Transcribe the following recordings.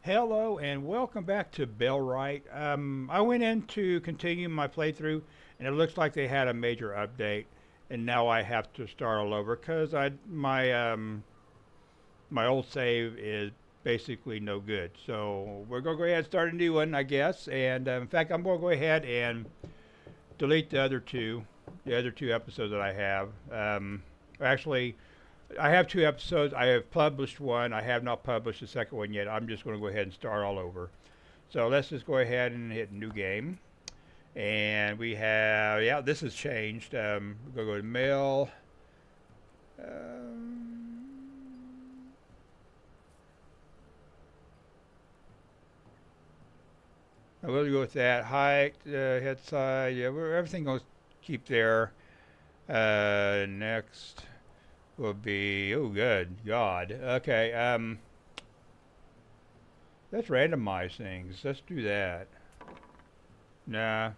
Hello and welcome back to Bellwright. I went in to continue my playthrough, and it looks like they had a major update, and now I have to start all over because my old save is basically no good. So we're gonna go ahead and start a new one, I guess. And in fact, I'm gonna go ahead and delete the other two episodes that I have. Actually, I have two episodes. I have published one. I have not published the second one yet. I'm just going to go ahead and start all over. So let's just go ahead and hit new game. And we have, yeah, this has changed. We're going to go to mail. I will go with that. Height, head size, yeah, everything goes keep there. Next will be, oh, good God. Okay, let's randomize things. Let's do that. Nah.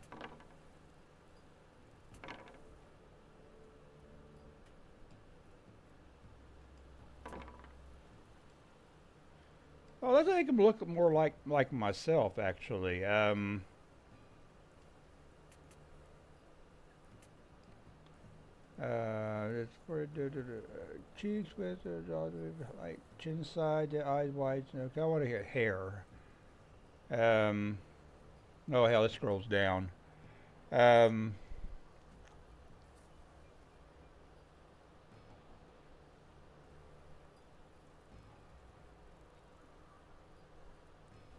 Oh, let's make him look more like myself, actually. It's for cheeks with like chin side, the eyes wide. Okay, I want to get hair. Um, oh hell, it scrolls down. Um,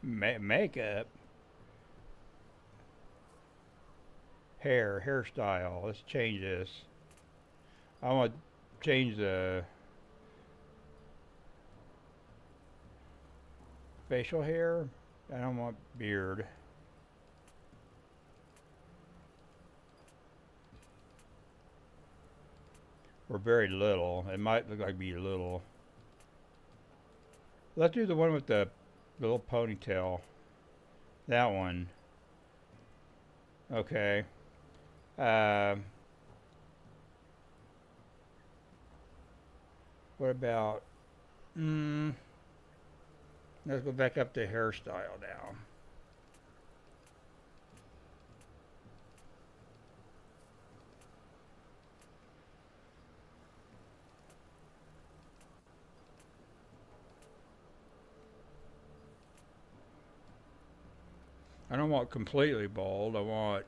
makeup, hairstyle. Let's change this. I want to change the facial hair. I don't want beard or very little. It might look like be little. Let's do the one with the little ponytail. That one. Okay. Um, what about? Mm, let's go back up to hairstyle now. I don't want completely bald. I want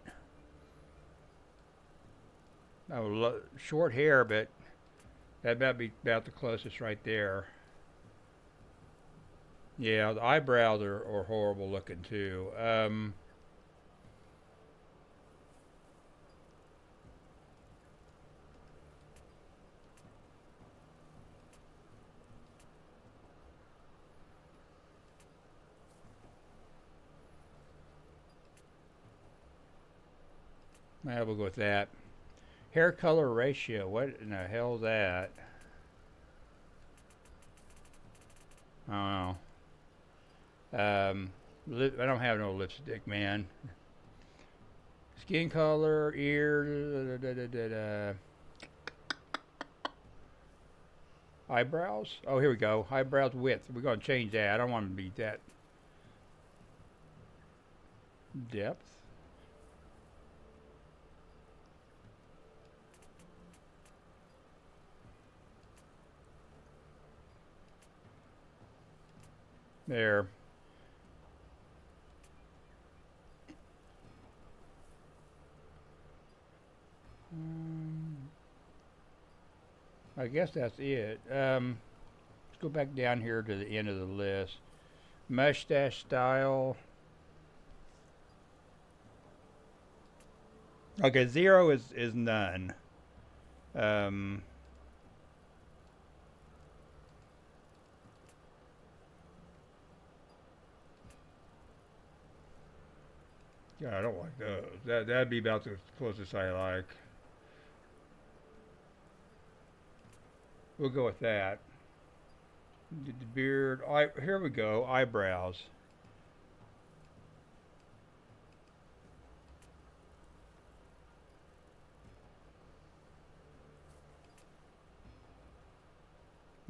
short hair, but that might be about the closest right there. Yeah, the eyebrows are horrible looking too. I will go with that. Hair color ratio. What in the hell is that? I don't know. I don't have no lipstick, man. Skin color, ear, eyebrows. Oh, here we go. Eyebrows width. We're gonna change that. I don't want to be that depth. There. I guess that's it. Let's go back down here to the end of the list. Mustache style. Okay, zero is none. Um, yeah, I don't like those. That'd be about the closest I like. We'll go with that. The beard. Here we go. Eyebrows.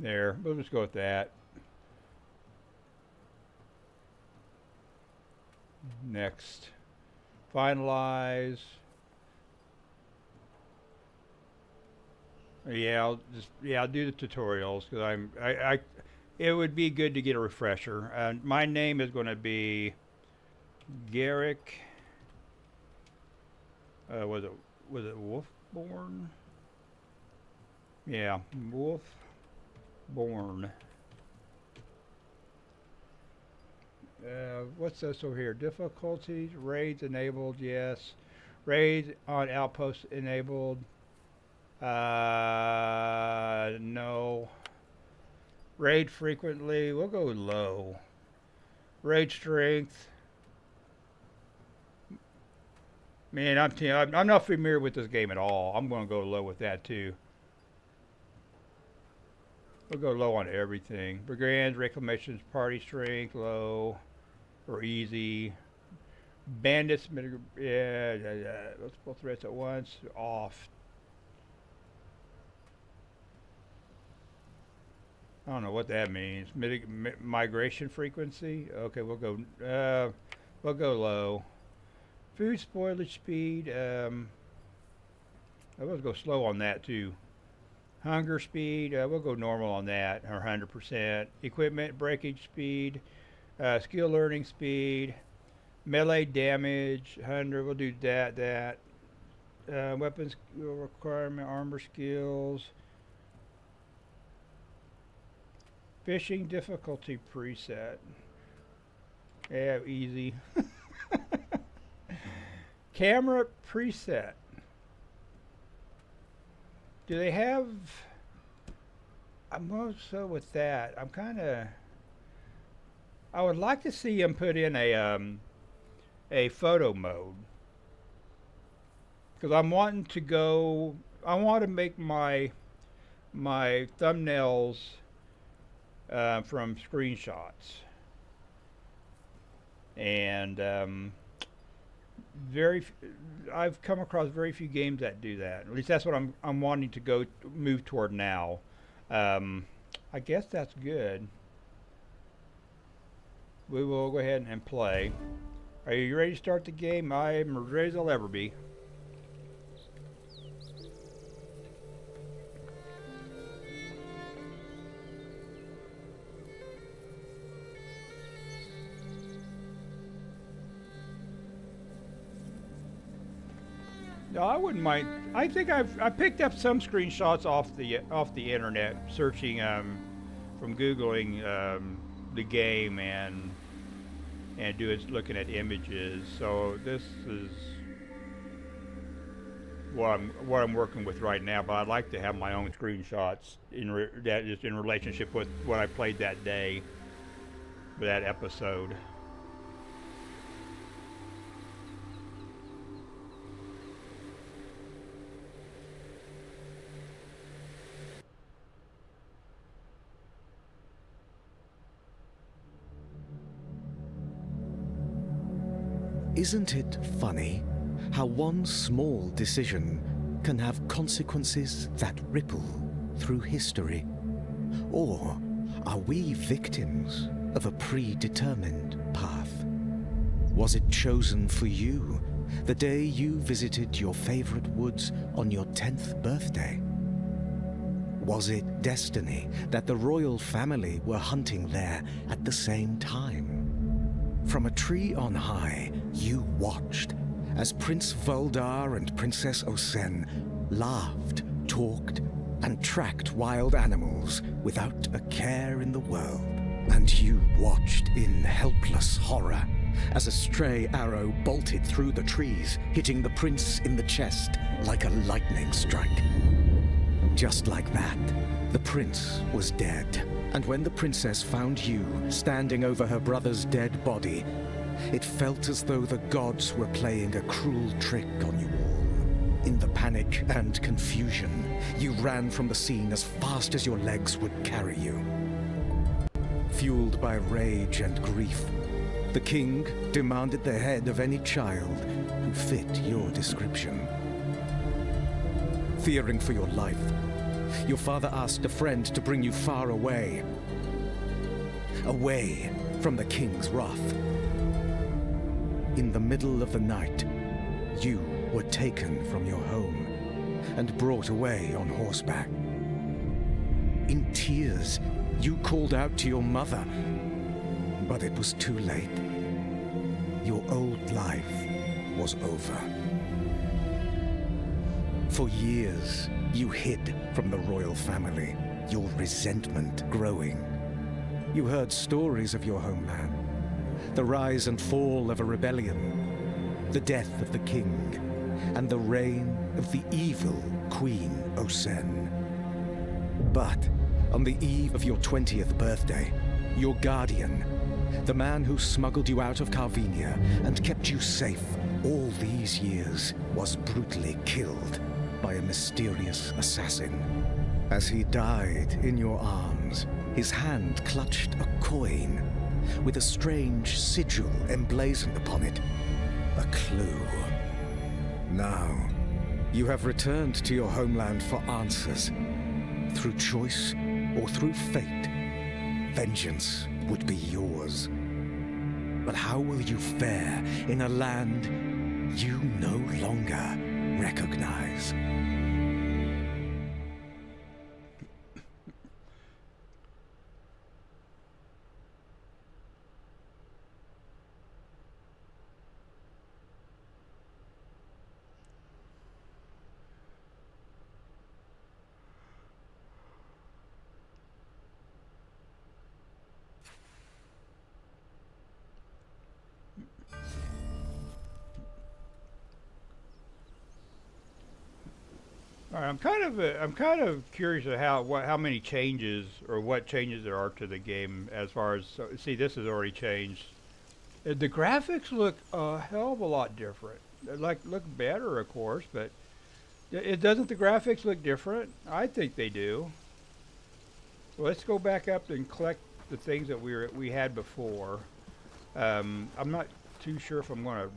There. We'll just go with that. Next. Finalize. Yeah, I'll do the tutorials because it would be good to get a refresher. My name is going to be Garrick. Was it Wolfborn? Yeah, Wolfborn. What's this over here? Difficulties, raids enabled, yes. Raids on outposts enabled. No. Raid frequently, we'll go low. Raid strength. Man, I'm not familiar with this game at all. I'm going to go low with that too. We'll go low on everything. Brigands, reclamations, party strength, low or easy. Bandits, yeah. Let's pull threats at once. Off. I don't know what that means. Migration frequency. Okay, we'll go low. Food spoilage speed. I will go slow on that too. Hunger speed. We'll go normal on that, or 100%. Equipment breakage speed. Skill learning speed. Melee damage. 100. We'll do that. Weapons requirement. Armor skills. Fishing difficulty preset. Yeah, easy. Camera preset. Do they have... I'm also with that. I would like to see them put in a photo mode. Because I'm wanting to go... I want to make my thumbnails from screenshots. And I've come across very few games that do that. At least that's what I'm wanting to move toward now. I guess that's good. We will go ahead and play. Are you ready to start the game? I'm as ready as I'll ever be. No, I wouldn't mind. I think I picked up some screenshots off the internet, searching from googling the game and looking at images. So this is what I'm working with right now. But I'd like to have my own screenshots that is in relationship with what I played that day, for that episode. Isn't it funny how one small decision can have consequences that ripple through history? Or are we victims of a predetermined path? Was it chosen for you the day you visited your favorite woods on your 10th birthday? Was it destiny that the royal family were hunting there at the same time? From a tree on high, you watched as Prince Voldar and Princess Osen laughed, talked, and tracked wild animals without a care in the world. And you watched in helpless horror as a stray arrow bolted through the trees, hitting the prince in the chest like a lightning strike. Just like that, the prince was dead. And when the princess found you standing over her brother's dead body, it felt as though the gods were playing a cruel trick on you all. In the panic and confusion, you ran from the scene as fast as your legs would carry you. Fueled by rage and grief, the king demanded the head of any child who fit your description. Fearing for your life, your father asked a friend to bring you far away. Away from the king's wrath. In the middle of the night, you were taken from your home and brought away on horseback. In tears, you called out to your mother, but it was too late. Your old life was over. For years, you hid from the royal family, your resentment growing. You heard stories of your homeland, the rise and fall of a rebellion, the death of the king, and the reign of the evil Queen Osen. But on the eve of your 20th birthday, your guardian, the man who smuggled you out of Carvinia and kept you safe all these years, was brutally killed by a mysterious assassin. As he died in your arms, his hand clutched a coin with a strange sigil emblazoned upon it, a clue. Now, you have returned to your homeland for answers. Through choice or through fate, vengeance would be yours. But how will you fare in a land you no longer recognize? All right, I'm kind of curious of how many changes or what changes there are to the game as far as see this has already changed. The graphics look a hell of a lot different. They look better, of course, but it doesn't the graphics look different? I think they do. Well, let's go back up and collect the things that we had before. I'm not too sure if I'm going to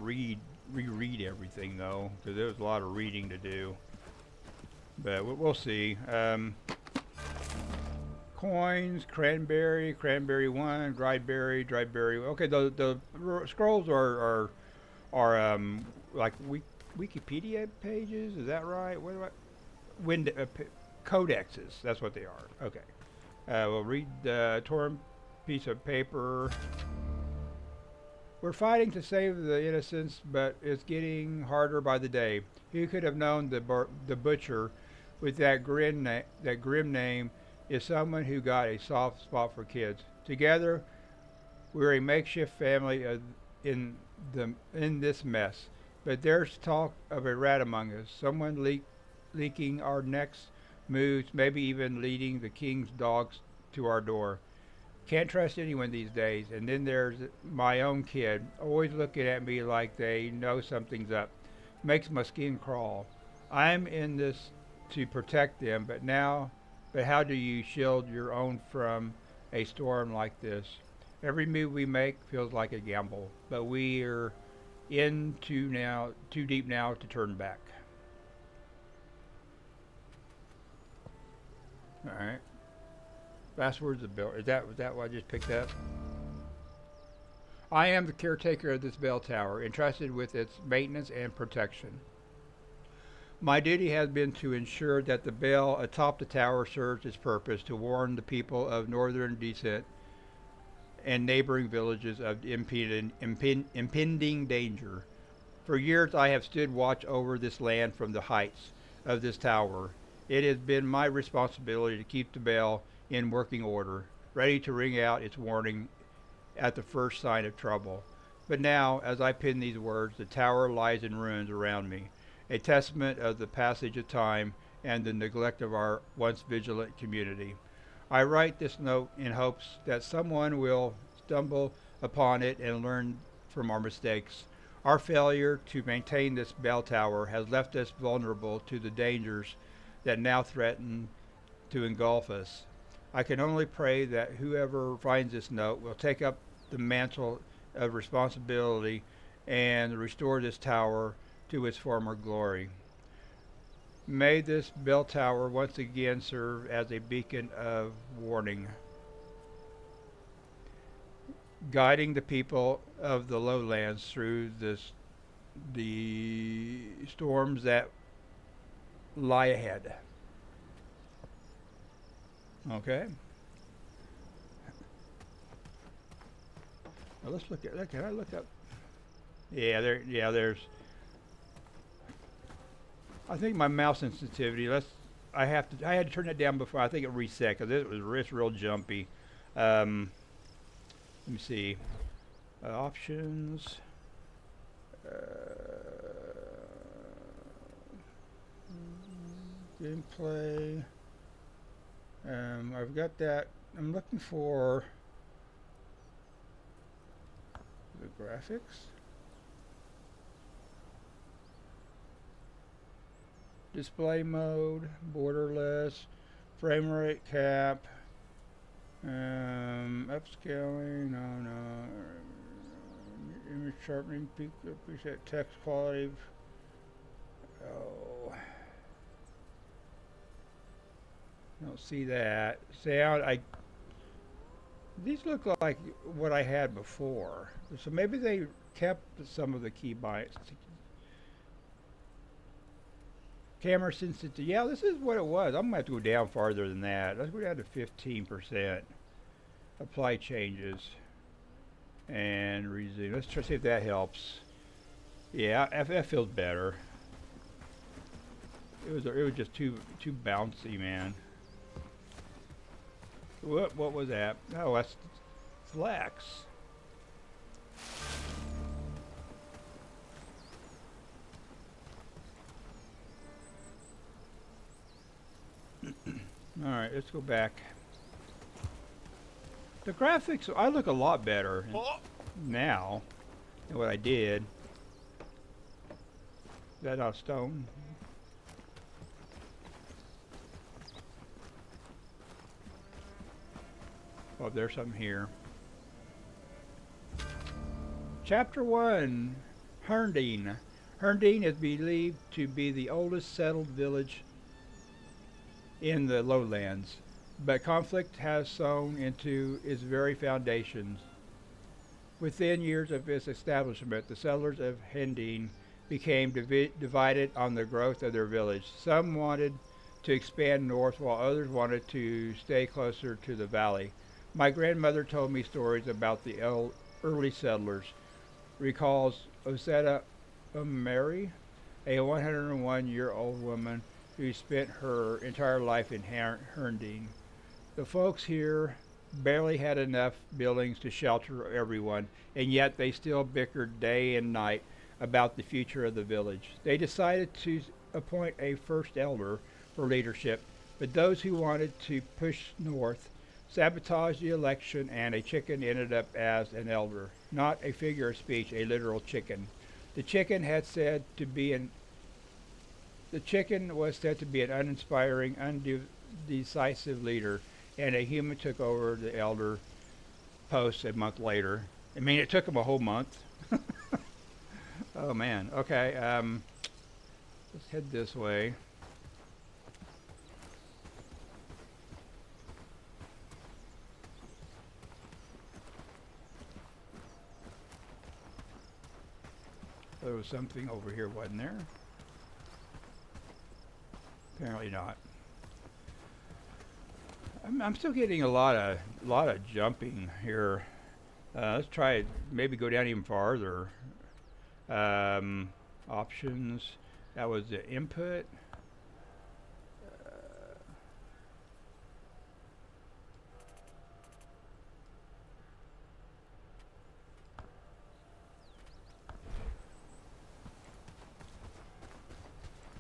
reread everything though, because there's a lot of reading to do. But we'll see. Coins, cranberry, cranberry one, dried berry, dried berry. Okay, the scrolls are like Wikipedia pages. Is that right? What do codexes. That's what they are. Okay. We'll read the torn piece of paper. We're fighting to save the innocents, but it's getting harder by the day. Who could have known the butcher with that grim name is someone who got a soft spot for kids. Together, we're a makeshift family in this mess. But there's talk of a rat among us. Someone leaking our next moves, maybe even leading the king's dogs to our door. Can't trust anyone these days. And then there's my own kid, always looking at me like they know something's up. Makes my skin crawl. I'm in this to protect them, but how do you shield your own from a storm like this? Every move we make feels like a gamble, but we're in too deep now to turn back. All right. Last words of Bill. Was that what I just picked up? I am the caretaker of this bell tower, entrusted with its maintenance and protection. My duty has been to ensure that the bell atop the tower serves its purpose to warn the people of northern descent and neighboring villages of impending danger. For years I have stood watch over this land from the heights of this tower. It has been my responsibility to keep the bell in working order, ready to ring out its warning at the first sign of trouble. But now, as I pen these words, the tower lies in ruins around me, a testament of the passage of time and the neglect of our once vigilant community. I write this note in hopes that someone will stumble upon it and learn from our mistakes. Our failure to maintain this bell tower has left us vulnerable to the dangers that now threaten to engulf us. I can only pray that whoever finds this note will take up the mantle of responsibility and restore this tower to its former glory. May this bell tower once again serve as a beacon of warning. guiding the people of the lowlands through the storms that lie ahead. Okay. Now let's look at. Can I look up? Yeah, there. Yeah, there's. I think my mouse sensitivity. Let's. I have to. I had to turn it down before. I think it reset because it's real jumpy. Um, let me see. Options. Uh, Gameplay. I've got that. I'm looking for the graphics. Display mode, borderless, frame rate cap, upscaling, no, image sharpening, preset text quality. Oh, don't see that. Sound, these look like what I had before. So maybe they kept some of the key bytes. Camera sensitivity. Yeah, this is what it was. I'm going to have to go down farther than that. Let's go down to 15%. Apply changes. And resume. Let's try to see if that helps. Yeah, that feels better. It was just too bouncy, man. What was that? Oh, that's flex. All right, let's go back. The graphics, I look a lot better now than what I did. Is that not stone? Oh, there's something here. Chapter 1, Herndine. Herndine is believed to be the oldest settled village in the lowlands, but conflict has sown into its very foundations. Within years of its establishment, the settlers of Herndine became divided on the growth of their village. Some wanted to expand north, while others wanted to stay closer to the valley. My grandmother told me stories about the early settlers. Recalls Osetta Mary, a 101-year-old woman who spent her entire life in Herndine. The folks here barely had enough buildings to shelter everyone, and yet they still bickered day and night about the future of the village. They decided to appoint a first elder for leadership, but those who wanted to push north sabotaged the election, and a chicken ended up as an elder. Not a figure of speech, a literal chicken. The chicken was said to be an uninspiring, undecisive leader, and a human took over the elder post a month later. I mean, it took him a whole month. Oh man. Okay. Let's head this way. There was something over here, wasn't there? Apparently not. I'm still getting a lot of jumping here. Let's try it. Maybe go down even farther. Options. That was the input.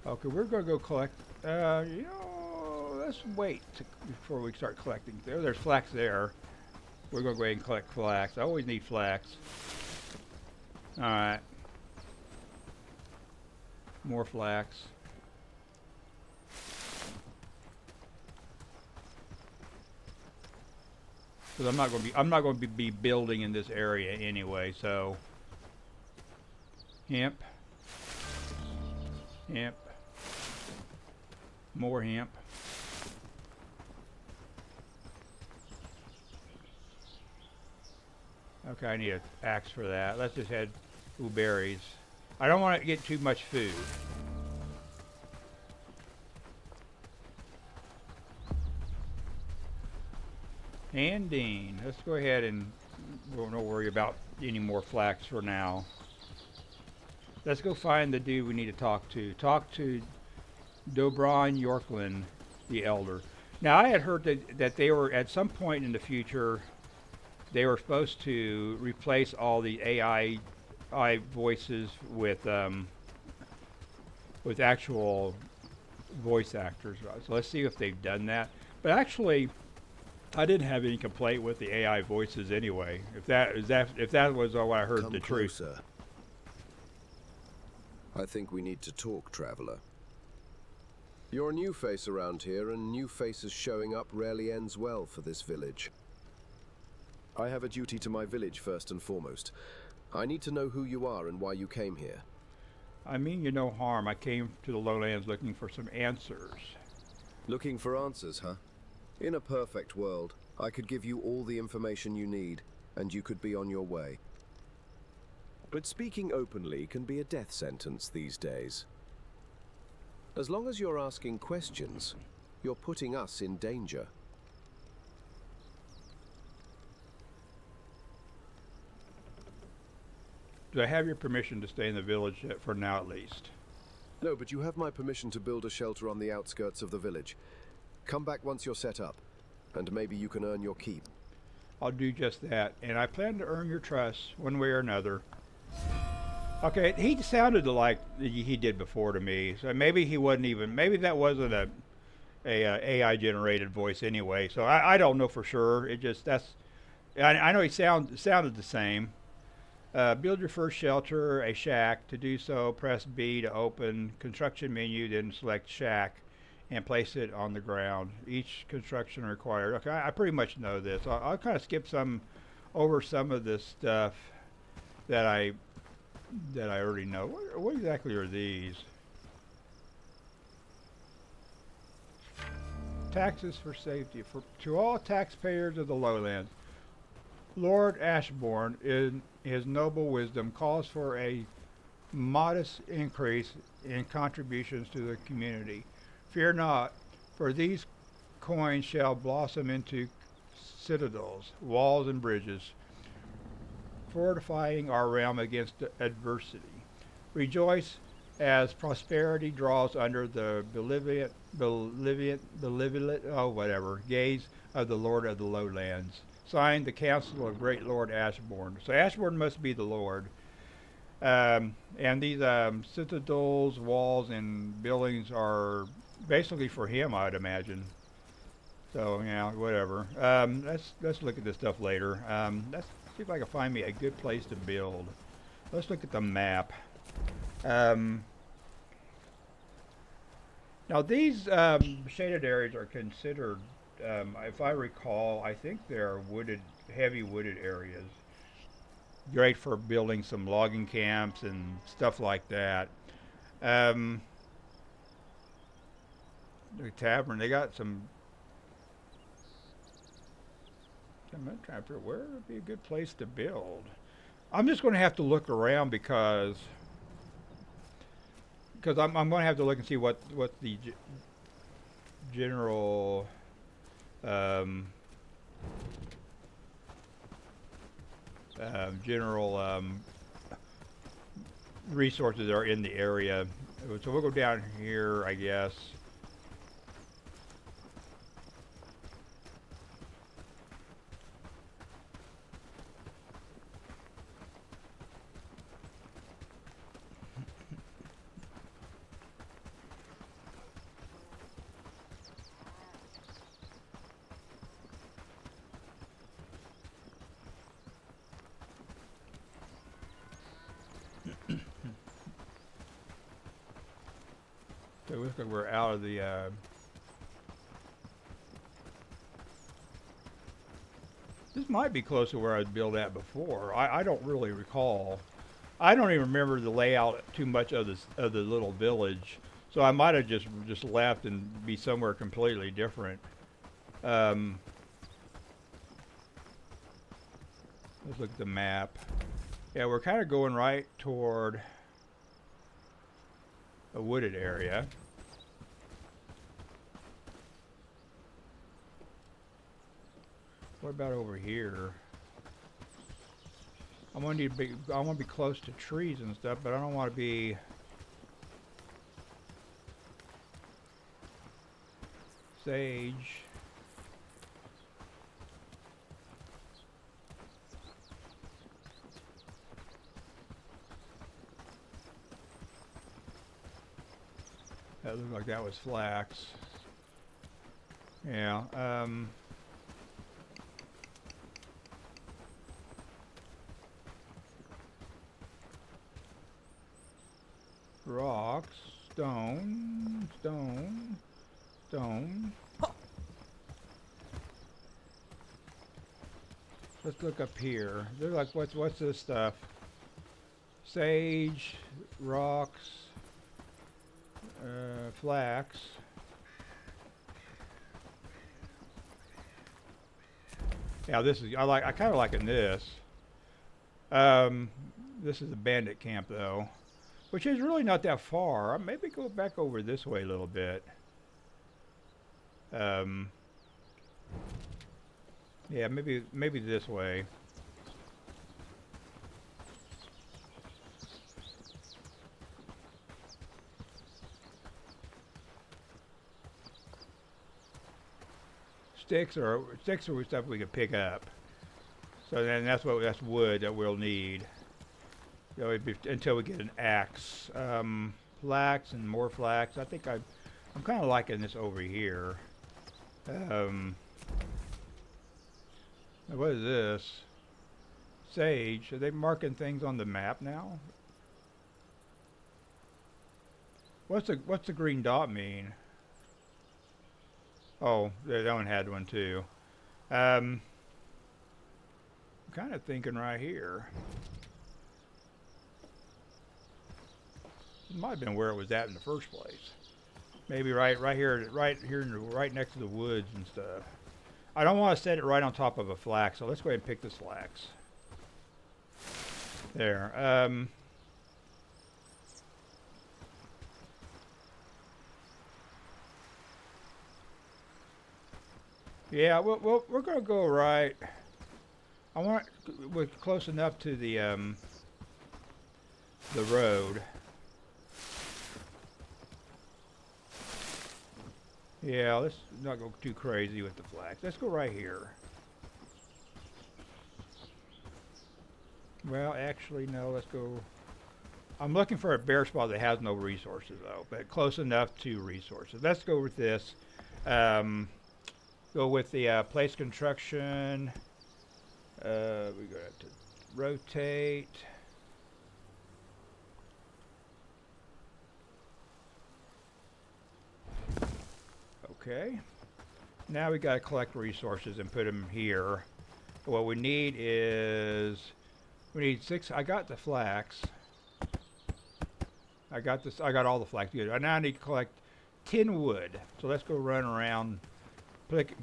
Okay, we're gonna go collect. Let's wait before we start collecting. There's flax there. We're gonna go ahead and collect flax. I always need flax. All right. More flax. Because I'm not going to be building in this area anyway. So hemp, hemp, more hemp. Okay, I need an axe for that. Let's just head berries. I don't want to get too much food. And Dean. Let's go ahead and we'll not worry about any more flax for now. Let's go find the dude we need to talk to. Talk to Dobron Yorkland, the elder. Now, I had heard that they were, at some point in the future, they were supposed to replace all the AI voices with actual voice actors. So let's see if they've done that. But actually, I didn't have any complaint with the AI voices anyway. If that was all I heard, Come the truth. closer. I think we need to talk, traveler. You're a new face around here, and new faces showing up rarely ends well for this village. I have a duty to my village first and foremost. I need to know who you are and why you came here. I mean you no harm. I came to the lowlands looking for some answers. Looking for answers, huh? In a perfect world, I could give you all the information you need, and you could be on your way. But speaking openly can be a death sentence these days. As long as you're asking questions, you're putting us in danger. Do I have your permission to stay in the village for now at least? No, but you have my permission to build a shelter on the outskirts of the village. Come back once you're set up, and maybe you can earn your keep. I'll do just that, and I plan to earn your trust one way or another. Okay, he sounded like he did before to me, so maybe he wasn't even. Maybe that wasn't a AI generated voice anyway. So I don't know for sure. It just I know he sounded the same. Build your first shelter, a shack. To do so, press B to open construction menu, then select shack, and place it on the ground. Each construction required. Okay, I pretty much know this. I'll kind of skip over some of this stuff that I already know. What exactly are these? Taxes for safety. To all taxpayers of the lowlands, Lord Ashbourne, in his noble wisdom, calls for a modest increase in contributions to the community. Fear not, for these coins shall blossom into citadels, walls, and bridges, fortifying our realm against adversity. Rejoice as prosperity draws under the benevolent gaze of the Lord of the Lowlands. Signed, the Council of Great Lord Ashbourne. So Ashbourne must be the Lord. And these citadels, walls, and buildings are basically for him, I'd imagine. So yeah, whatever. Let's look at this stuff later. Let's see if I can find me a good place to build. Let's look at the map. Now these shaded areas are considered, if I recall, I think they're heavy wooded areas. Great for building some logging camps and stuff like that. The tavern, they got some. I'm trying to figure where would be a good place to build. I'm just going to have to look around because I'm going to have to look and see what the general resources are in the area. So we'll go down here, I guess. So it looks like we're out of the this might be close to where I'd built at before. I don't really recall. I don't even remember the layout too much of the little village. So I might have just left and be somewhere completely different. Let's look at the map. Yeah, we're kind of going right toward a wooded area. What about over here? I want to be close to trees and stuff, but I don't want to be sage. That looked like that was flax. Yeah. Rocks, stone, stone, stone. Let's look up here. They're like, what's this stuff? Sage, rocks, flax. Yeah, this is I kind of liking this. This is a bandit camp though, which is really not that far. Maybe go back over this way a little bit. Yeah, maybe this way. Sticks are stuff we could pick up. So then that's wood that we'll need. You know, until we get an axe. Flax and more flax. I think I'm kind of liking this over here. What is this? Sage. Are they marking things on the map now? What's the green dot mean? Oh, that one had one too. I'm kind of thinking right here. It might have been where it was at in the first place. Maybe right here, right next to the woods and stuff. I don't want to set it right on top of a flax, so let's go ahead and pick this flax. There. Yeah, we're gonna go right. We're close enough to the road. Yeah, let's not go too crazy with the flags. Let's go right here. Well, actually, no, let's go. I'm looking for a bare spot that has no resources, though, but close enough to resources. Let's go with this. Go with the place construction. We're going to have to rotate. Okay. Now we got to collect resources and put them here. What we need is, we need 6. I got the flax. I got all the flax. Good. I now need to collect 10 wood. So let's go run around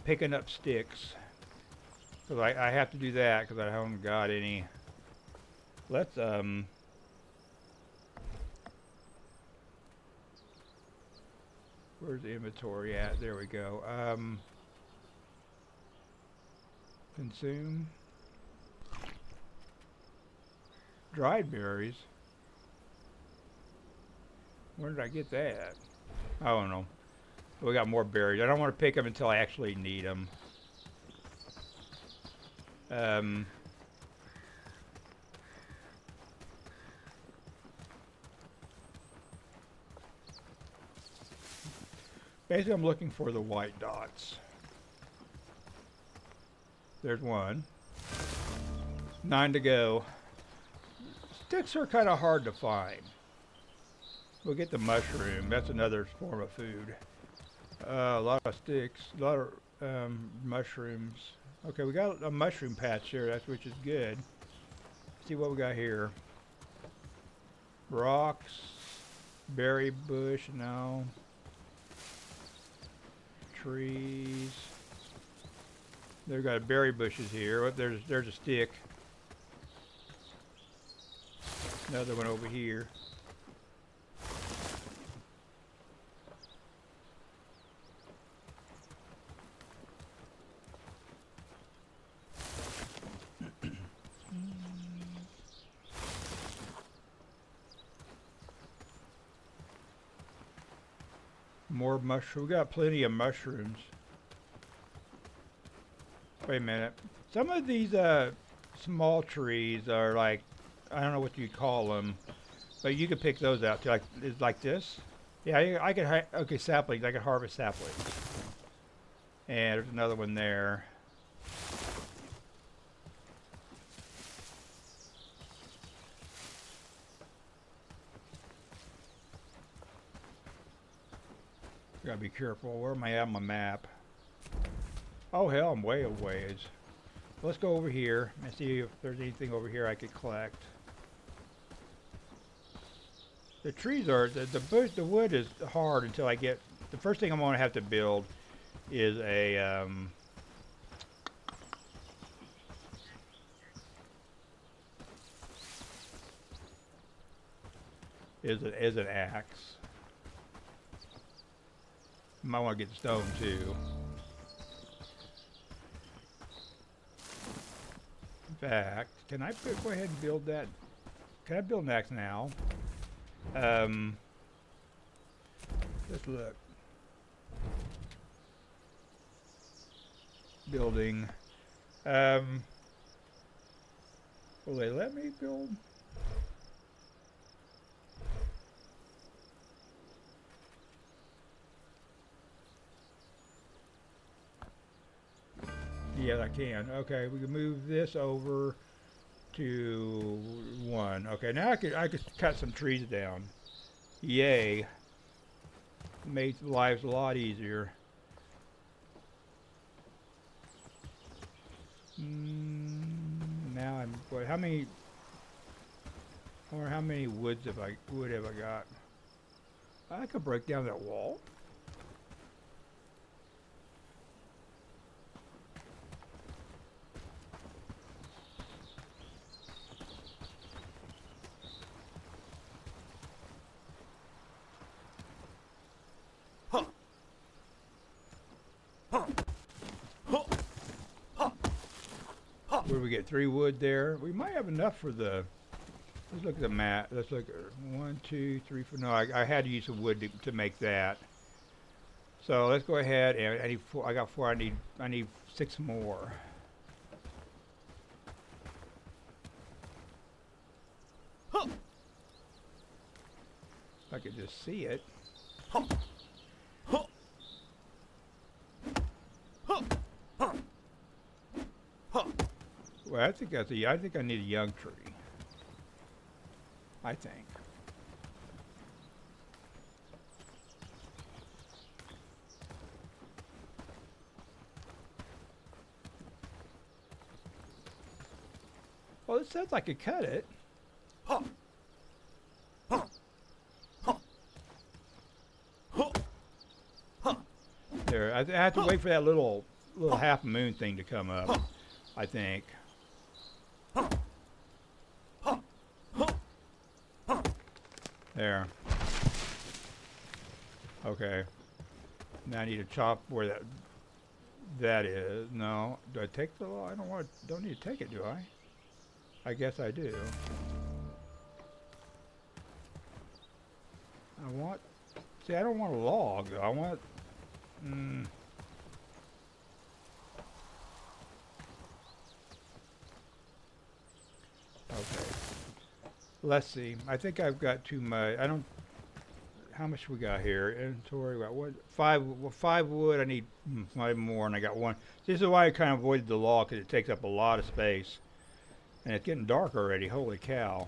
picking up sticks. Because I have to do that because I haven't got any. Let's where's the inventory at? There we go. Consume. Dried berries. Where did I get that? I don't know. We got more berries. I don't want to pick them until I actually need them. Basically, I'm looking for the white dots. There's one. 9 to go. Sticks are kind of hard to find. We'll get the mushroom. That's another form of food. A lot of sticks, a lot of mushrooms. Okay, we got a mushroom patch here, which is good. Let's see what we got here. Rocks, berry bush, no. Trees. They've got berry bushes here. Oh, there's a stick. Another one over here. More mushroom. We got plenty of mushrooms. Wait a minute. Some of these small trees are like, I don't know what you'd call them, but you could pick those out too. Like this. Yeah, I could. Okay, saplings. I could harvest saplings. And there's another one there. Gotta be careful. Where am I at on my map? Oh hell, I'm way away. Let's go over here and see if there's anything over here I could collect. The trees are the wood is hard until I get. The first thing I'm gonna have to build is a is an axe. Might want to get the stone too. In fact, can I go ahead and build that? Can I build an axe now? Let's look. Building. Will they let me build? Yeah, I can. Okay, we can move this over to 1. Okay, now I could cut some trees down. Yay. Made lives a lot easier. Now I'm what? How many wood have I got? I could break down that wall. Where do we get 3 wood there? We might have enough for the. Let's look at the map. Let's look at 1, 2, 3, 4. No, I had to use some wood to make that. So let's go ahead and I need 4. I got 4. I need 6 more. If I could just see it. Well, I think I think I need a young tree. I think. Well, it says I could cut it. There, I have to wait for that little half moon thing to come up. I think. There. Okay. Now I need to chop where that is. No. Do I take the law? Don't need to take it, do I? I guess I do. See, I don't want a log, though. I want, okay. Let's see. I think I've got too much. How much we got here? Inventory, about what? 5 wood. I need 5 more, and I got 1. This is why I kind of avoided the log, because it takes up a lot of space. And it's getting dark already. Holy cow.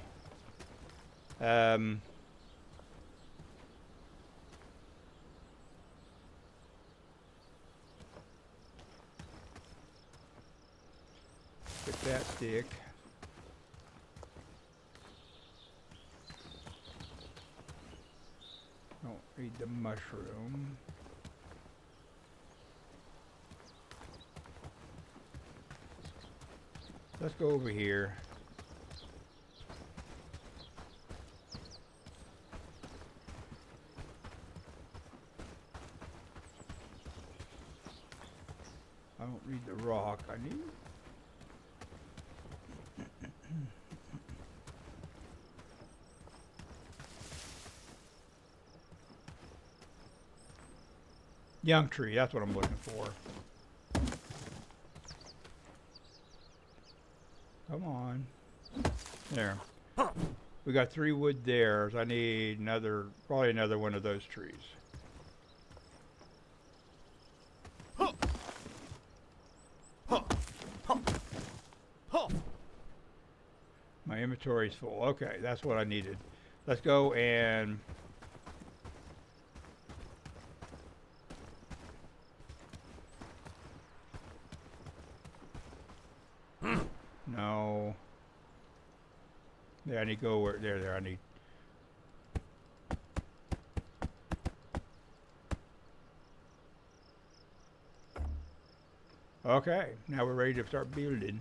Get that stick. Don't need the mushroom. Let's go over here. I don't need the rock. I need... Young tree, that's what I'm looking for. Come on. There. We got 3 wood there. So I need another, probably another one of those trees. My inventory's full. Okay, that's what I needed. Let's go and... No. Yeah, I need to go where... There, I need... Okay, now we're ready to start building.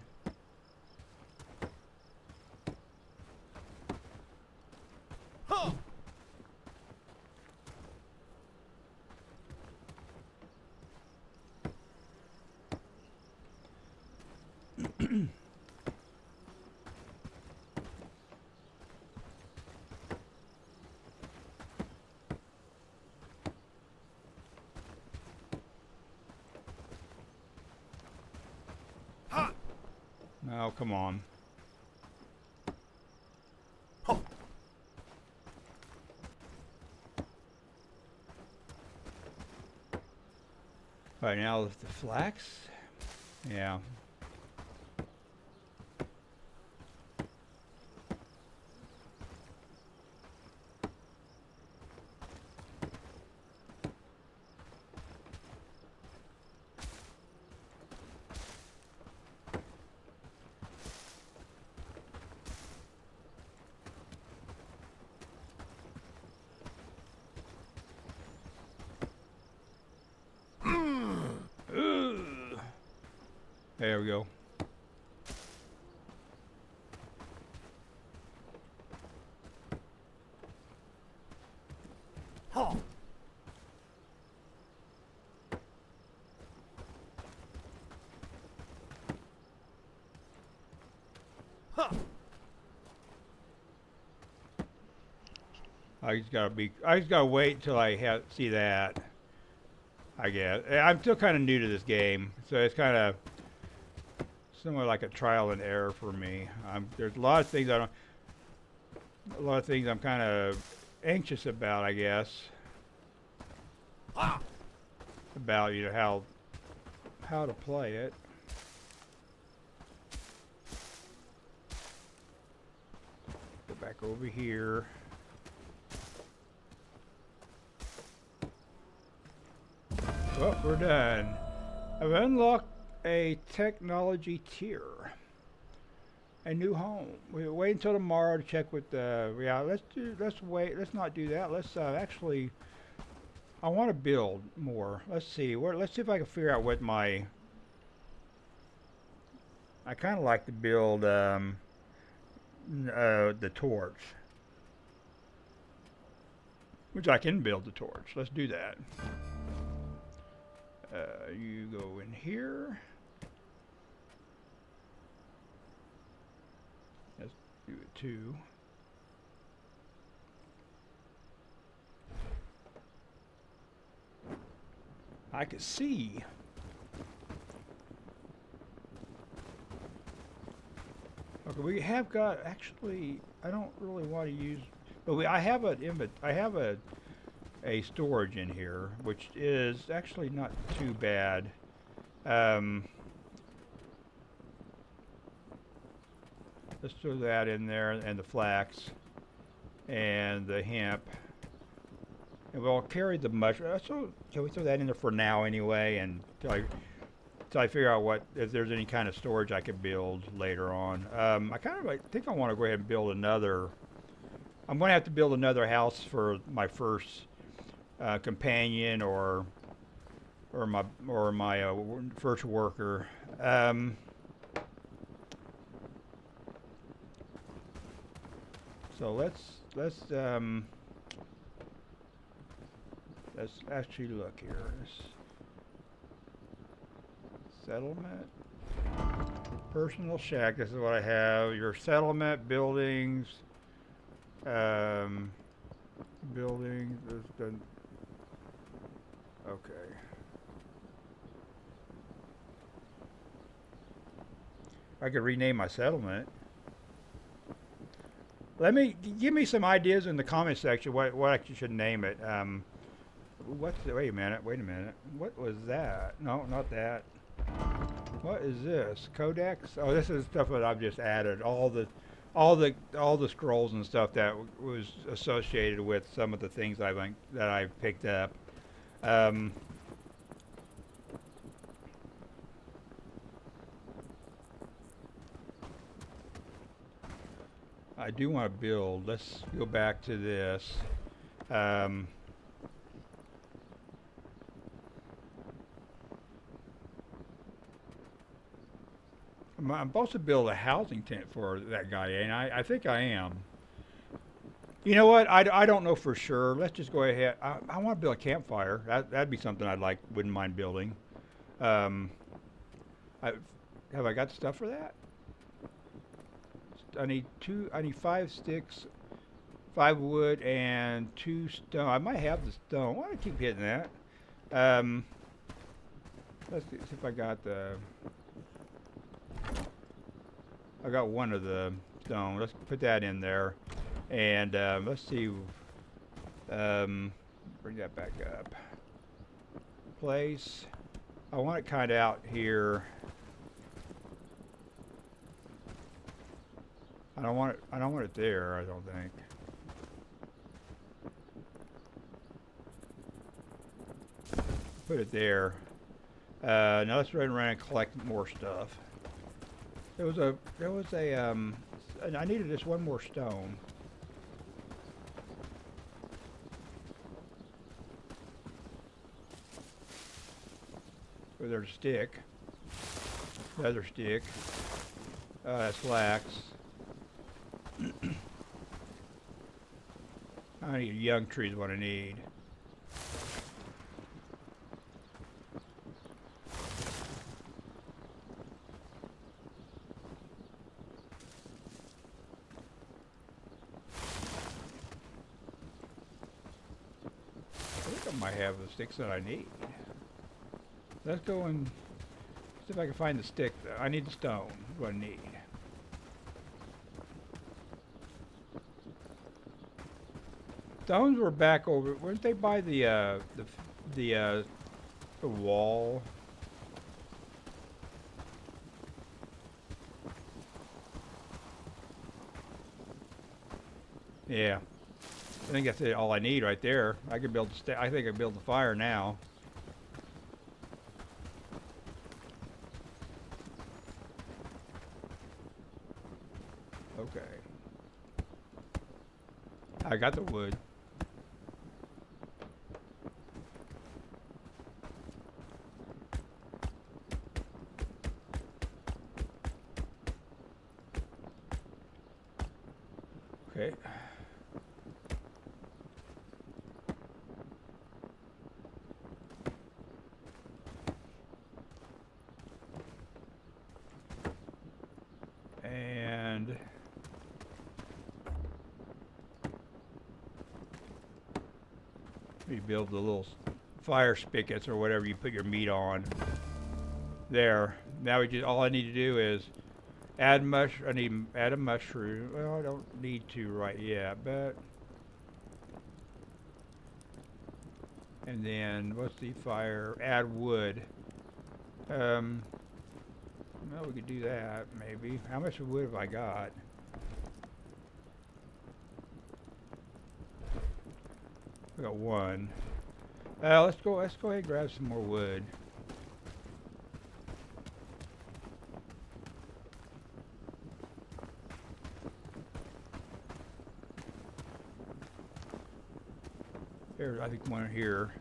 Oh, come on. Alright, now the flax. Yeah. There we go. I just gotta wait until I see that. I guess. I'm still kind of new to this game, so it's kind of similar like a trial and error for me. There's a lot of things I'm kind of anxious about, I guess. About, you know, how to play it. Go back over here. Well, we're done. I've unlocked a technology tier. A new home. We'll wait until tomorrow to check with the... Yeah, let's wait. Let's not do that. Let's actually... I want to build more. Let's see. Let's see if I can figure out what my... I kind of like to build the torch. Which I can build the torch. Let's do that. You go in here. Let's do it too. I can see. Okay, we have got actually. I don't really want to use, but I have a storage in here, which is actually not too bad. Let's throw that in there, and the flax, and the hemp, and we'll carry the mushroom. So can we throw that in there for now anyway, and until I figure out if there's any kind of storage I could build later on. I think I want to go ahead and build another. I'm going to have to build another house for my first companion or my first worker. So let's actually look here. Let's Settlement. Personal shack. This is what I have. Your settlement buildings. Buildings. Okay. I could rename my settlement. Give me some ideas in the comment section what I should name it. Wait a minute. What was that? No, not that. What is this? Codex? Oh, this is stuff that I've just added. All the scrolls and stuff that was associated with some of the things that I picked up. I do want to build. Let's go back to this. I'm supposed to build a housing tent for that guy, and I think I am. You know what? I don't know for sure. Let's just go ahead. I want to build a campfire. That'd be something wouldn't mind building. Um, have I got the stuff for that? I need 5 sticks, 5 wood, and 2 stone. I might have the stone. Why do I keep hitting that? Let's see if I got the. I got one of the stone. Let's put that in there, and let's see. Bring that back up. Place. I want it kind of out here. I don't want it there, I don't think. Put it there. Now let's run around and collect more stuff. I needed just one more stone. So there's a stick. Another stick. That's flax. I need young trees, what I need. I think I might have the sticks that I need. Let's go and see if I can find the stick. I need the stone, what I need. Stones were back over. Weren't they by the wall? Yeah, I think that's all I need right there. I can build. I think I can build the fire now. Okay. I got the wood. Okay. And rebuild the little fire spigots or whatever you put your meat on. There. Now all I need to do is add add a mushroom. Well, I don't need to right yet, but and then what's the fire? Add wood. Well, we could do that maybe. How much wood have I got? We got 1. Let's go ahead and grab some more wood. There's, I think, one here.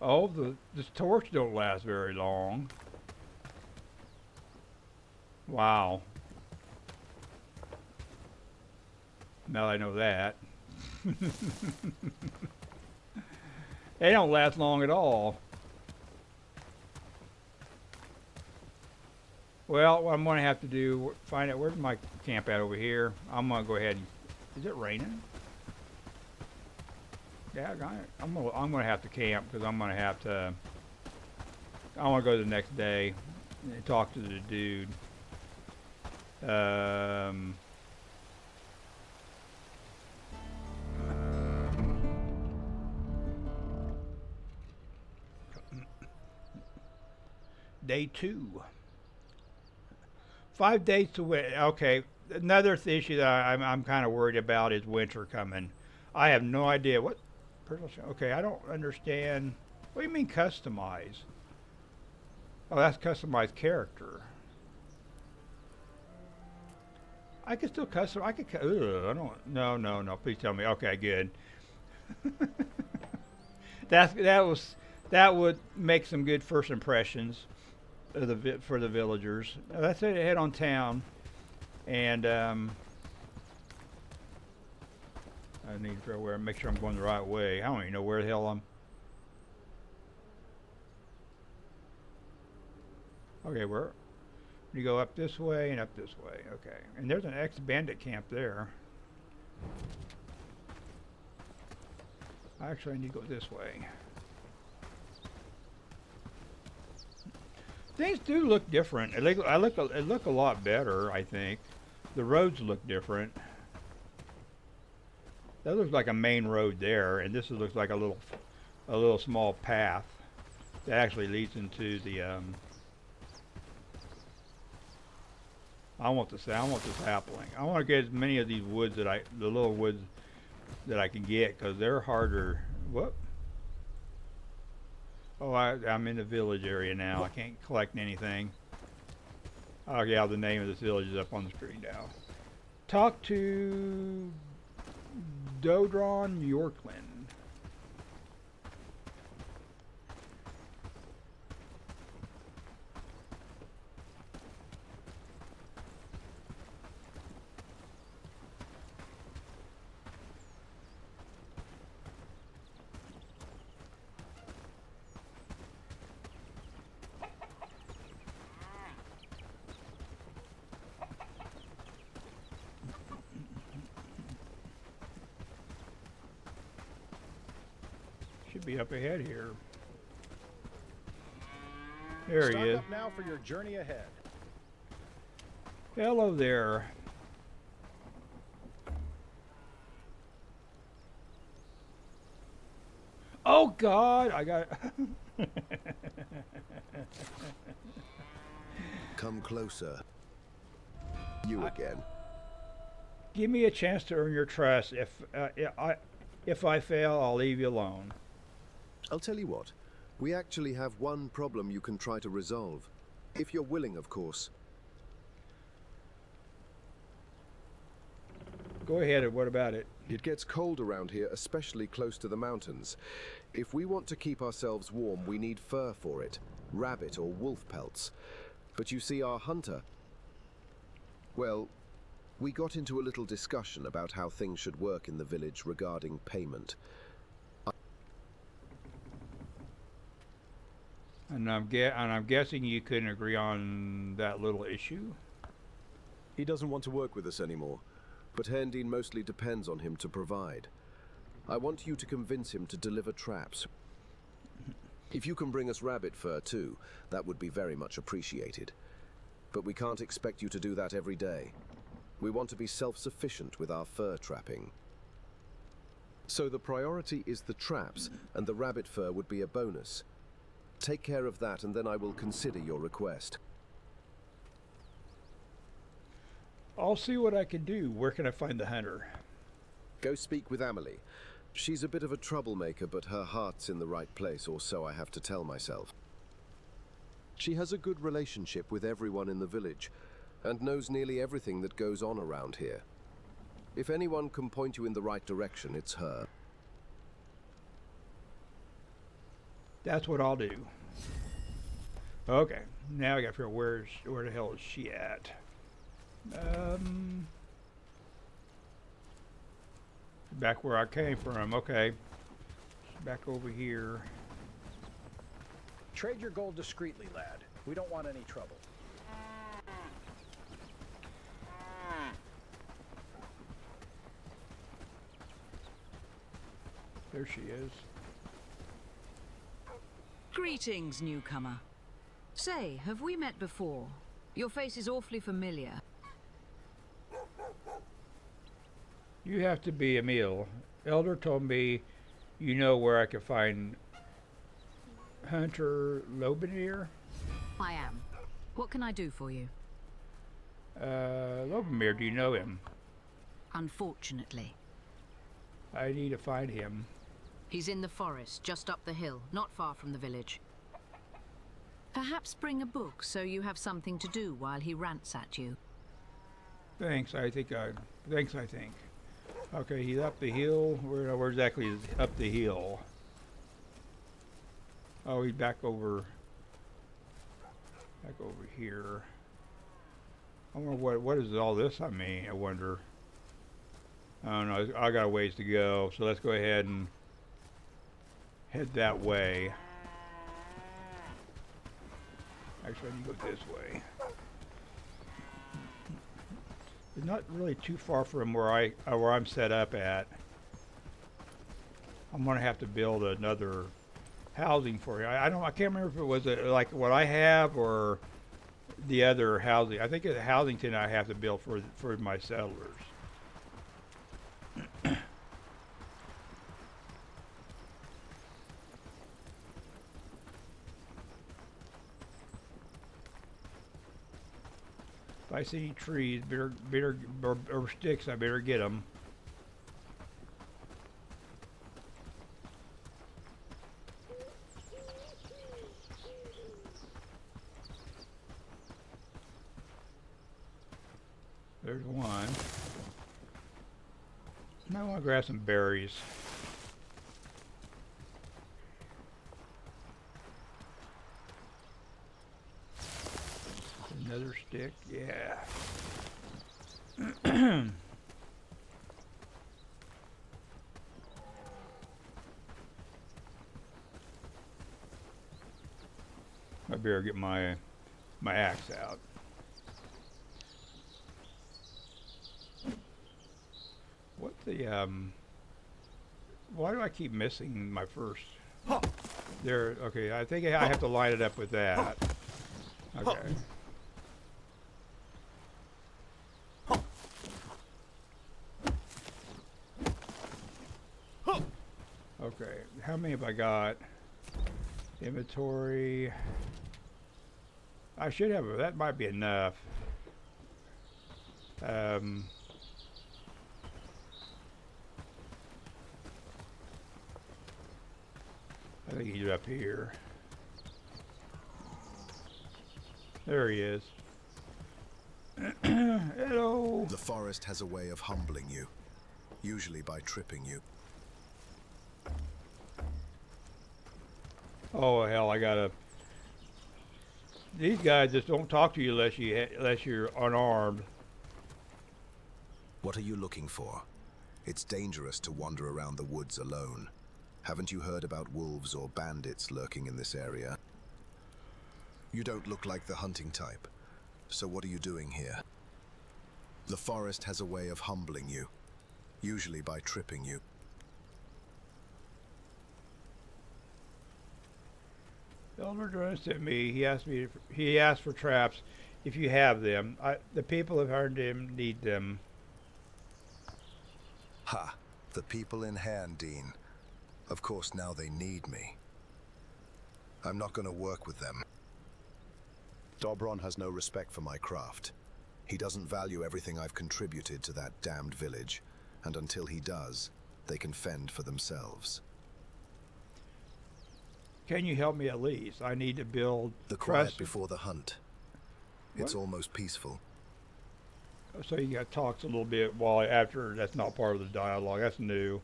Oh, this torch don't last very long. Wow. Now I know that. They don't last long at all. Well, what I'm going to have to do, find out where's my camp at over here. I'm going to go ahead and, is it raining? Yeah, I'm going to have to camp because I'm going to have to, I want to go the next day and talk to the dude. Day 2. 5 days to win. Okay, another issue that I'm kind of worried about is winter coming. I have no idea what. Okay, I don't understand. What do you mean customize? Oh, that's customized character. I can still custom. I could. I don't. No. Please tell me. Okay, good. That would make some good first impressions for the villagers. Let's head on town, and I need to make sure I'm going the right way. I don't even know where the hell I'm. Okay, you go up this way and up this way. Okay, and there's an ex-bandit camp there. Actually, I need to go this way. Things do look different. It look a lot better, I think. The roads look different. That looks like a main road there, and this looks like a little small path that actually leads into the. I want this sapling. I want to get as many of these woods the little woods that I can get because they're harder. Whoop. Oh, I'm in the village area now. I can't collect anything. Oh yeah, the name of this village is up on the screen now. Talk to Dodron Yorkland. Should be up ahead here. There he is. Up now for your journey ahead. Hello there. Oh God, I got. Come closer. You again. Give me a chance to earn your trust. If I fail, I'll leave you alone. I'll tell you what. We actually have one problem you can try to resolve. If you're willing, of course. Go ahead, and what about it? It gets cold around here, especially close to the mountains. If we want to keep ourselves warm, we need fur for it. Rabbit or wolf pelts. But you see, our hunter... Well, we got into a little discussion about how things should work in the village regarding payment. And I'm guessing you couldn't agree on that little issue? He doesn't want to work with us anymore, but Herndine mostly depends on him to provide. I want you to convince him to deliver traps. If you can bring us rabbit fur too, that would be very much appreciated. But we can't expect you to do that every day. We want to be self-sufficient with our fur trapping. So the priority is the traps, and the rabbit fur would be a bonus. Take care of that, and then I will consider your request. I'll see what I can do. Where can I find the hunter? Go speak with Amelie. She's a bit of a troublemaker, but her heart's in the right place, or so I have to tell myself. She has a good relationship with everyone in the village, and knows nearly everything that goes on around here. If anyone can point you in the right direction, it's her. That's what I'll do. Okay, now I got to figure out where the hell is she at? back where I came from. Okay. Back over here. Trade your gold discreetly, lad. We don't want any trouble. There she is. Greetings, newcomer. Say, have we met before? Your face is awfully familiar. You have to be Emil. Elder told me you know where I could find Hunter Lobenier. I am. What can I do for you? Lobenier, do you know him? Unfortunately. I need to find him. He's in the forest, just up the hill, not far from the village. Perhaps bring a book so you have something to do while he rants at you. Thanks, I think. Okay, he's up the hill. Where exactly is up the hill? Oh, he's back over here. I wonder what is all this I mean, I wonder. I don't know, I got a ways to go, so let's go ahead and head that way. Actually, I need to go this way. It's not really too far from where I'm set up at. I'm gonna have to build another housing for you. I can't remember if it was like what I have or the other housing. I think it's Housington I have to build for my settlers. If I see any trees, or sticks, I better get them. There's one. Might want to grab some berries. Another stick, yeah. I better get my axe out. What the why do I keep missing my first? There, okay, I think I have to line it up with that. Okay. Okay, how many have I got? Inventory. I should have, that might be enough. I think he's up here. There he is. Hello. The forest has a way of humbling you, usually by tripping you. Oh hell, I gotta. These guys just don't talk to you unless you're unarmed. What are you looking for? It's dangerous to wander around the woods alone. Haven't you heard about wolves or bandits lurking in this area? You don't look like the hunting type. So what are you doing here? The forest has a way of humbling you, usually by tripping you. Elder Drone sent me. He asked for traps, if you have them. The people have heard him need them. Ha! The people in hand, Dean. Of course, now they need me. I'm not going to work with them. Dobron has no respect for my craft. He doesn't value everything I've contributed to that damned village, and until he does, they can fend for themselves. Can you help me at least? I need to build The quiet before the hunt. It's almost peaceful. So you got talks a little bit while after. That's not part of the dialogue. That's new.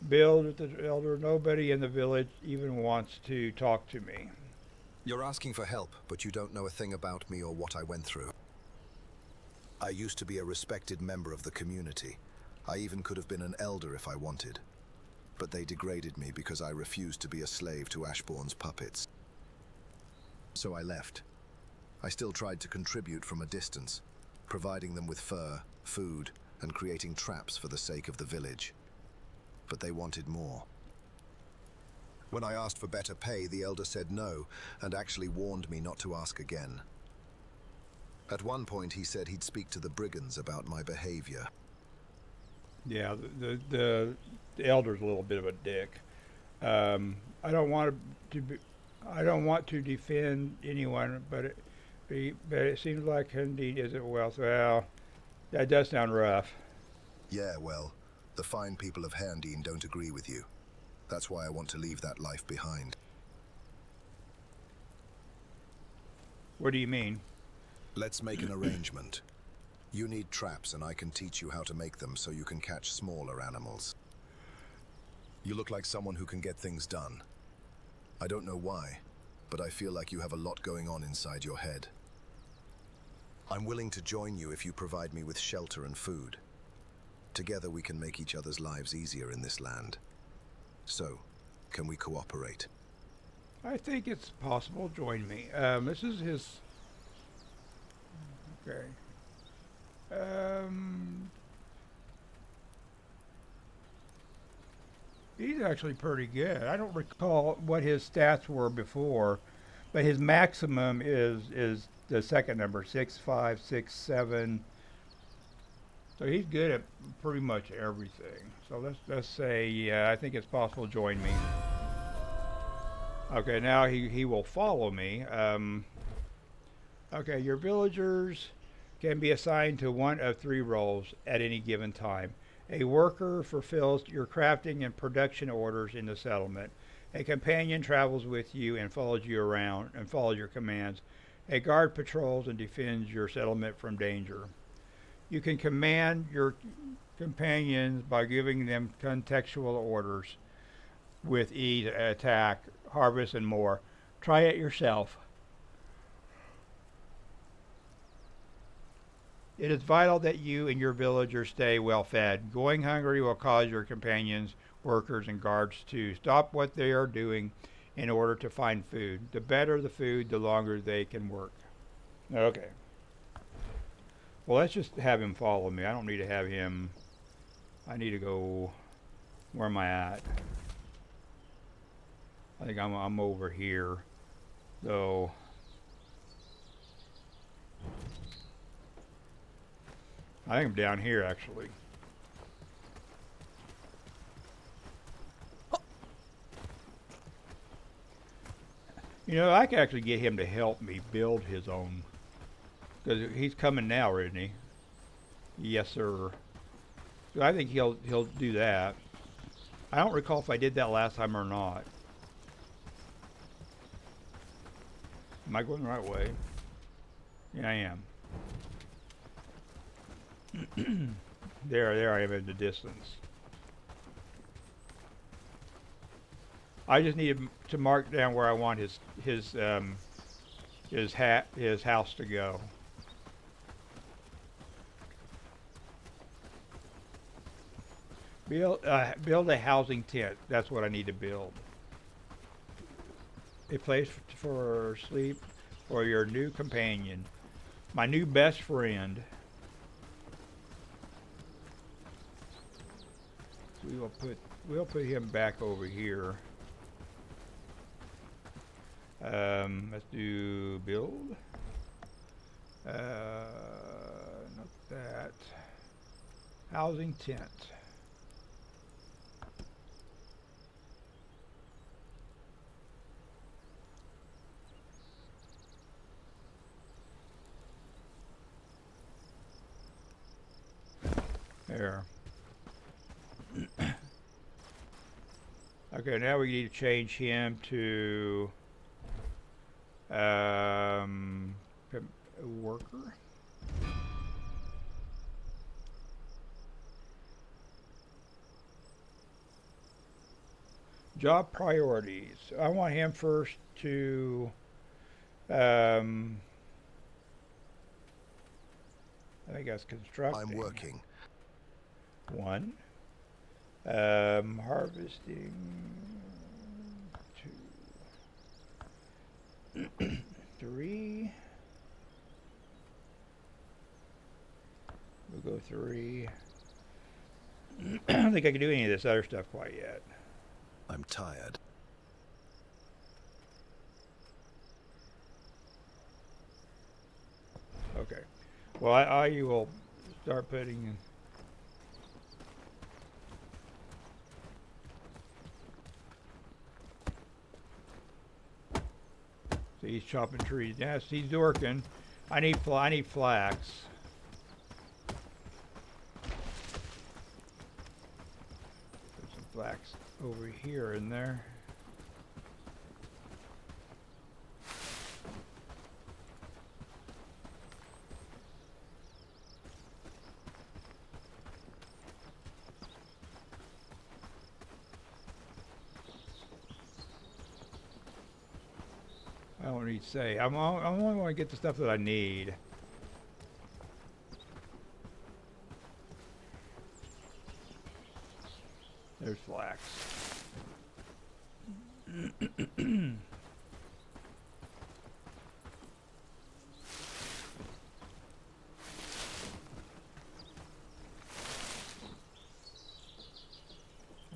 Build with the elder. Nobody in the village even wants to talk to me. You're asking for help, but you don't know a thing about me or what I went through. I used to be a respected member of the community. I even could have been an elder if I wanted. But they degraded me because I refused to be a slave to Ashbourne's puppets. So I left. I still tried to contribute from a distance, providing them with fur, food, and creating traps for the sake of the village. But they wanted more. When I asked for better pay, the elder said no, and actually warned me not to ask again. At one point, he said he'd speak to the brigands about my behavior. Yeah, the elder's a little bit of a dick. I don't want I don't want to defend anyone, but it seems like Indeed isn't well. So, well, that does sound rough. Yeah, well, the fine people of Handine don't agree with you. That's why I want to leave that life behind. What do you mean? Let's make an arrangement. You need traps, and I can teach you how to make them so you can catch smaller animals. You look like someone who can get things done. I don't know why, but I feel like you have a lot going on inside your head. I'm willing to join you if you provide me with shelter and food. Together we can make each other's lives easier in this land. So, can we cooperate? I think it's possible. Join me. This is his. Okay. He's actually pretty good. I don't recall what his stats were before, but his maximum is the second number, 6, 5, 6, 7. So he's good at pretty much everything. So let's say, yeah, I think it's possible. Join me. Okay, now he will follow me. Okay, your villagers can be assigned to one of 3 roles at any given time. A worker fulfills your crafting and production orders in the settlement. A companion travels with you and follows you around and follows your commands. A guard patrols and defends your settlement from danger. You can command your companions by giving them contextual orders with eat, attack, harvest, and more. Try it yourself. It is vital that you and your villagers stay well fed. Going hungry will cause your companions, workers, and guards to stop what they are doing in order to find food. The better the food, the longer they can work. Okay. Well, let's just have him follow me. I don't need to have him. I need to go. Where am I at? I think I'm over here. So. I think I'm down here, actually. You know, I can actually get him to help me build his own. Because he's coming now, isn't he? Yes, sir. So I think he'll do that. I don't recall if I did that last time or not. Am I going the right way? Yeah, I am. There I am in the distance. I just need to mark down where I want his house to go. Build a housing tent. That's what I need to build. A place for sleep for your new companion, my new best friend. We'll put him back over here. Let's do build. Not that. Housing tent. There. Okay, now we need to change him to worker. Job priorities. I want him first to I think that's constructing. I'm working. 1. Harvesting 2. 3. We'll go 3. I don't think I can do any of this other stuff quite yet. I'm tired. Okay. Well, I will start putting in. So he's chopping trees. Yes, he's working. I need flax. Put some flax over here in there. I don't need to say. I only want to get the stuff that I need. There's flax.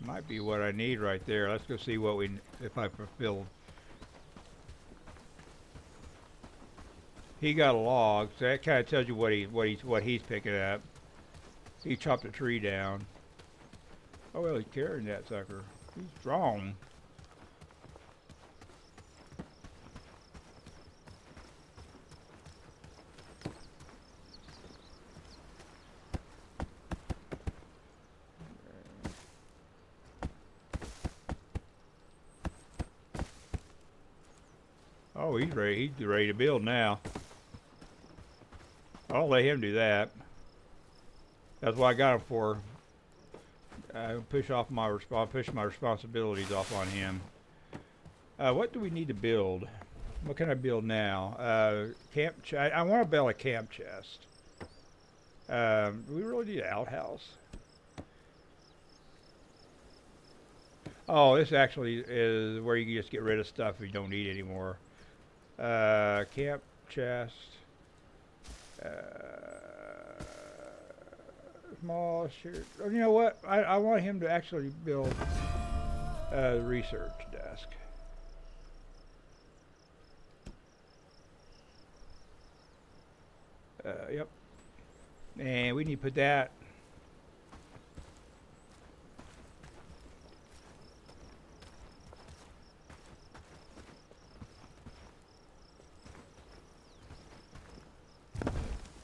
Might be what I need right there. Let's go see what if I fulfilled. He got a log, so that kind of tells you what he's picking up. He chopped a tree down. Oh well, he's carrying that sucker. He's strong. Oh, he's ready. He's ready to build now. I'll let him do that. That's what I got him for. Push my responsibilities off on him. What do we need to build? What can I build now? I want to build a camp chest. Do we really need an outhouse? Oh, this actually is where you can just get rid of stuff you don't need anymore. Camp chest. Small shirt. Oh, you know what? I want him to actually build a research desk. Yep. And we need to put that.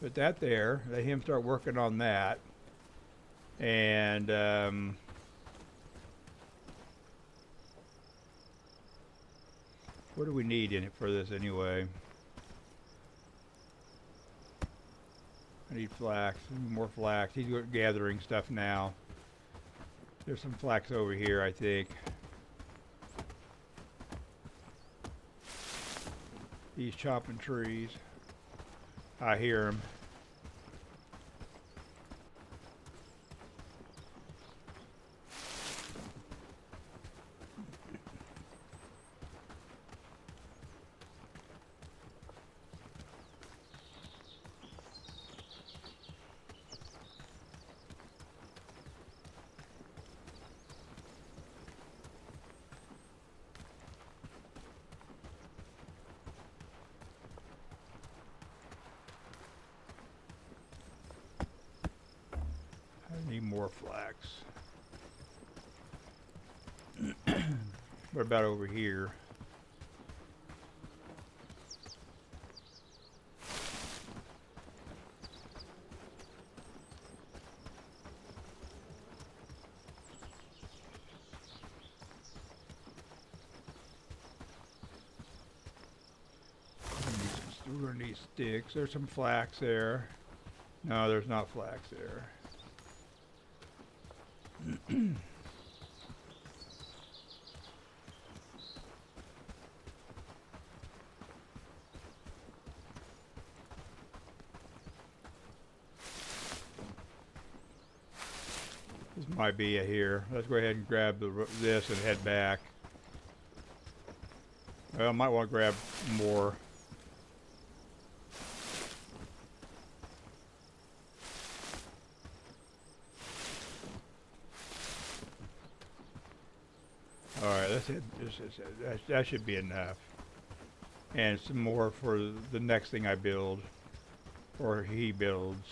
Put that there. Let him start working on that. And what do we need in it for this anyway? I need flax. More flax. He's gathering stuff now. There's some flax over here, I think. He's chopping trees. I hear him. I need more flax. What about over here? We're gonna need sticks. There's some flax there. No, there's not flax there. might be here. Let's go ahead and grab this and head back. Well, I might want to grab more. Alright, let's hit that should be enough. And some more for the next thing I build. Or he builds.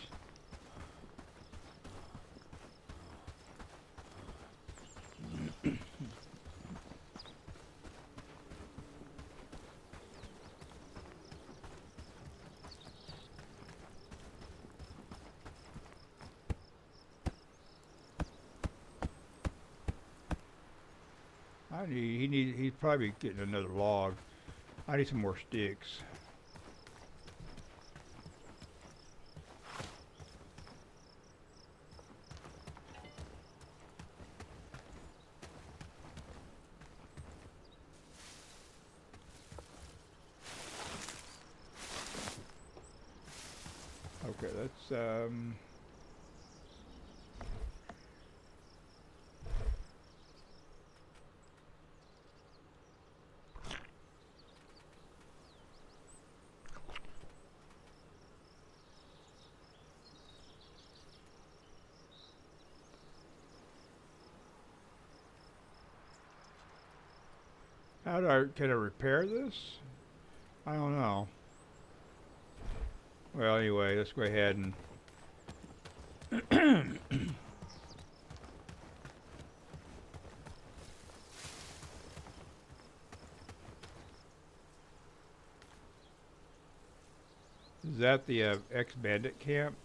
He's probably getting another log. I need some more sticks. Okay, let's can I repair this? I don't know. Well, anyway, let's go ahead and is that the ex-bandit camp?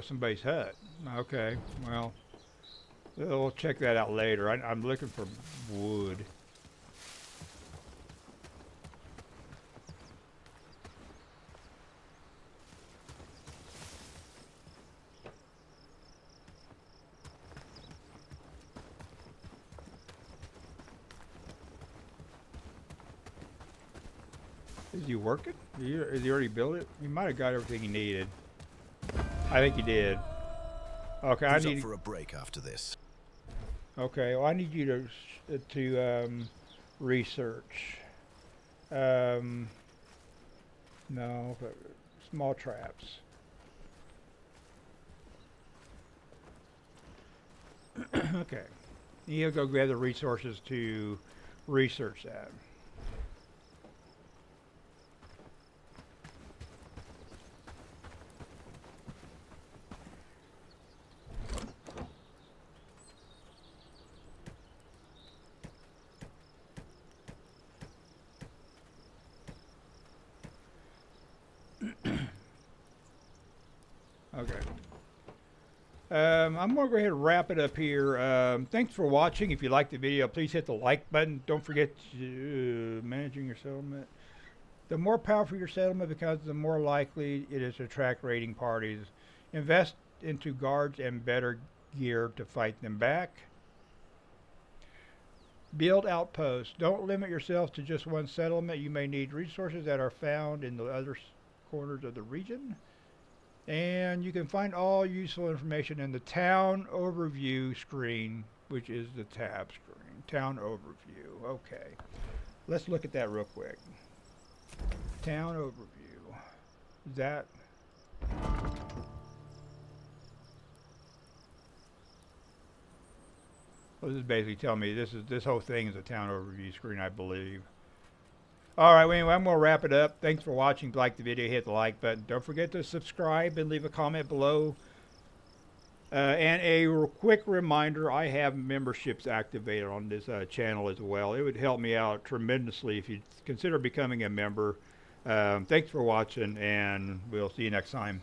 Somebody's hut. Okay, well, we'll check that out later. I'm looking for wood. Is he working? Is he already built it? He might have got everything he needed. I think he did. Okay, I need up for a break after this. Okay, well, I need you to research. No, but small traps. Okay, you'll go grab the resources to research that. Okay. I'm going to go ahead and wrap it up here. Thanks for watching. If you liked the video, please hit the like button. Don't forget to managing your settlement. The more powerful your settlement becomes, the more likely it is to attract raiding parties. Invest into guards and better gear to fight them back. Build outposts. Don't limit yourself to just one settlement. You may need resources that are found in the other corners of the region. And you can find all useful information in the town overview screen, which is the tab screen. Town overview. Okay. Let's look at that real quick. Town overview. Is that... Well, this is basically telling me this whole thing is a town overview screen, I believe. Alright, well, anyway, I'm going to wrap it up. Thanks for watching. If you liked the video, hit the like button. Don't forget to subscribe and leave a comment below. And a quick reminder, I have memberships activated on this channel as well. It would help me out tremendously if you consider becoming a member. Thanks for watching, and we'll see you next time.